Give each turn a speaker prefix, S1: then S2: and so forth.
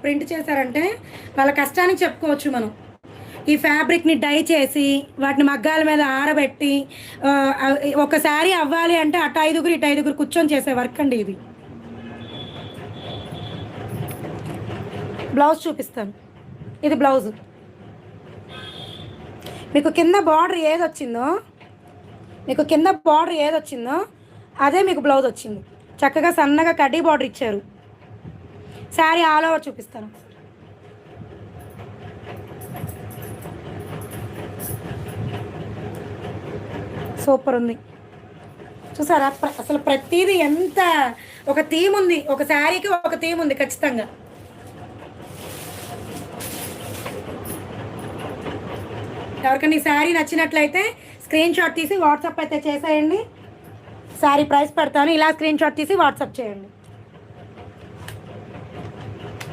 S1: Print చేశారంటే వాళ్ళ కష్టానికి చెప్పుకోవచ్చు మనం. ఈ ఫ్యాబ్రిక్ని డై చేసి వాటిని మగ్గాల మీద ఆరబెట్టి ఒక శారీ అవ్వాలి అంటే అటు 5గురు ఇటు 5గురు కూర్చొని చేసే వర్క్ అండి ఇది. బ్లౌజ్ చూపిస్తాను. ఇది బ్లౌజ్. మీకు కింద బార్డర్ ఏదొచ్చిందో అదే మీకు బ్లౌజ్ వచ్చింది. చక్కగా సన్నగా కడ్డీ బార్డర్ ఇచ్చారు. శారీ ఆల్ ఓవర్ చూపిస్తాను. సూపర్ ఉంది చూసారా. అసలు ప్రతిదీ ఎంత ఒక థీమ్ ఉంది, ఒక శారీకి ఒక థీమ్ ఉంది ఖచ్చితంగా. ఎవరికైనా ఈ శారీ నచ్చినట్లయితే స్క్రీన్ షాట్ తీసి వాట్సాప్ అయితే చేసేయండి. శారీ ప్రైస్ పెడతాను, ఇలా స్క్రీన్ షాట్ తీసి వాట్సాప్ చేయండి.